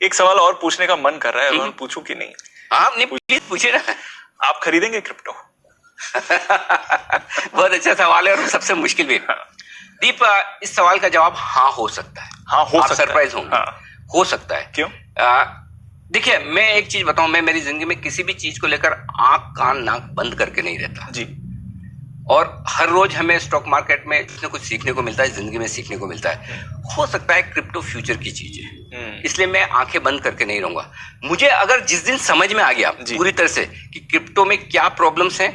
एक सवाल और पूछने का मन कर रहा है, और पूछूं कि नहीं? आप नहीं, प्लीज पूछिए ना। आप खरीदेंगे क्रिप्टो? बहुत अच्छा सवाल है और सबसे मुश्किल भी। दीप, इस सवाल का जवाब हाँ हो सकता है। हाँ हो आप सकता है। सरप्राइज होंगे। हाँ। हो सकता है। क्यों? देखिए, मैं एक चीज बताऊं, मैं मेरी जिंदगी में किसी भी चीज को लेकर आंख कान नाक बंद करके नहीं रहता जी। और हर रोज हमें स्टॉक मार्केट में कुछ न कुछ सीखने को मिलता है, जिंदगी में सीखने को मिलता है। हो सकता है क्रिप्टो फ्यूचर की चीज है, इसलिए मैं आंखें बंद करके नहीं रहूंगा। मुझे अगर जिस दिन समझ में आ गया पूरी तरह से कि क्रिप्टो में क्या प्रॉब्लम्स हैं,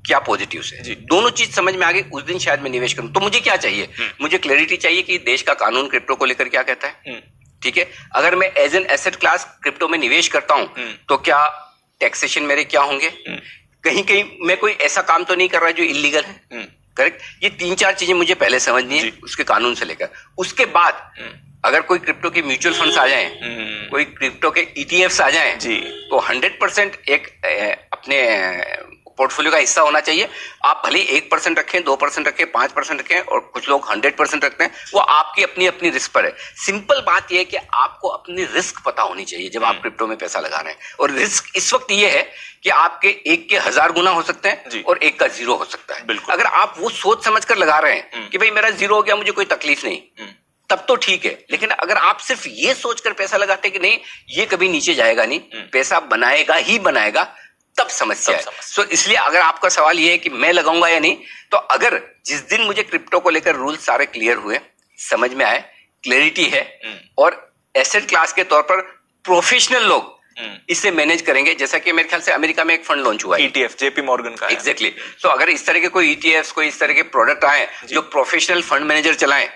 क्या पॉजिटिव्स है, दोनों चीज समझ में आ गई, उस दिन शायद मैं निवेश करूं। तो मुझे क्या चाहिए? मुझे क्लैरिटी चाहिए कि देश का कानून क्रिप्टो को लेकर क्या कहता है। ठीक है, अगर मैं as an asset class crypto में निवेश करता हूं तो क्या टैक्सेशन मेरे क्या होंगे, कहीं कहीं मैं कोई ऐसा काम तो नहीं कर रहा जो इलीगल है। करेक्ट। ये 3-4 चीजें मुझे पहले समझनी है, उसके कानून से लेकर। उसके बाद अगर कोई क्रिप्टो के म्यूचुअल फंड्स आ जाएं, कोई क्रिप्टो के ईटीएफ्स आ जाएं, तो 100% एक अपने पोर्टफोलियो का हिस्सा होना चाहिए। आप भले 1% रखें, 2% रखें, 5% रखें, और कुछ लोग 100% रखते हैं, वो आपकी अपनी अपनी रिस्क पर है। सिंपल बात यह है कि आपको अपनी रिस्क पता होनी चाहिए जब आप क्रिप्टो में पैसा लगा रहे हैं। और रिस्क इस वक्त ये है कि आपके एक के 1000 गुना हो सकते हैं और एक का 0 हो सकता है। अगर आप वो सोच समझ कर लगा रहे हैं कि भाई मेरा 0 हो गया, मुझे कोई तकलीफ नहीं, तब तो ठीक है। लेकिन अगर आप सिर्फ ये सोचकर पैसा लगाते हैं कि नहीं ये कभी नीचे जाएगा नहीं, पैसा बनाएगा ही बनाएगा, तब समस्या है। सो इसलिए अगर आपका सवाल ये है कि मैं लगाऊंगा या नहीं, तो अगर जिस दिन मुझे क्रिप्टो को लेकर रूल सारे क्लियर हुए, समझ में आए, क्लैरिटी है, और एसेट क्लास के तौर पर प्रोफेशनल लोग इसे मैनेज करेंगे, जैसा कि मेरे ख्याल से अमेरिका में एक फंड लॉन्च हुआ है, ईटीएफ, जेपी मॉर्गन का। एग्जैक्टली। सो अगर इस तरह के कोई ईटीएफ, कोई इस तरह के प्रोडक्ट आए जो प्रोफेशनल फंड मैनेजर चलाएं,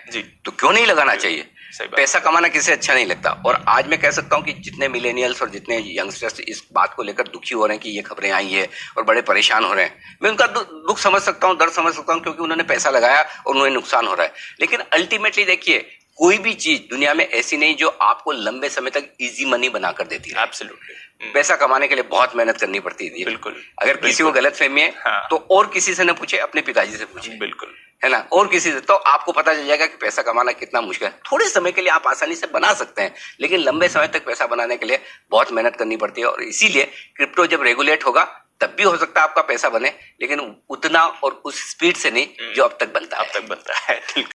तो क्यों नहीं लगाना चाहिए? पैसा कमाना किसे अच्छा नहीं लगता। और आज मैं कह सकता हूं कि जितने मिलेनियल्स और जितने यंगस्टर्स इस बात को लेकर दुखी हो रहे हैं कि ये खबरें आई है और बड़े परेशान हो रहे हैं, मैं उनका दुख समझ सकता हूं, दर्द समझ सकता हूं, क्योंकि उन्होंने पैसा लगाया और उन्हें नुकसान हो रहा है। लेकिन अल्टीमेटली देखिए, कोई भी चीज दुनिया में ऐसी नहीं जो आपको लंबे समय तक इजी मनी बनाकर देती है। एब्सोल्युटली। पैसा कमाने के लिए बहुत मेहनत करनी पड़ती है। बिल्कुल। अगर किसी को गलत फहमी है तो और किसी से न पूछे, अपने पिताजी से पूछे। बिल्कुल, है ना, और किसी से, तो आपको पता चल जाएगा कि पैसा कमाना कितना मुश्किल है। थोड़े समय के लिए आप आसानी से बना सकते हैं, लेकिन लंबे समय तक पैसा बनाने के लिए बहुत मेहनत करनी पड़ती है। और इसीलिए क्रिप्टो जब रेगुलेट होगा तब भी हो सकता है आपका पैसा बने, लेकिन उतना और उस स्पीड से नहीं जो अब तक बनता है।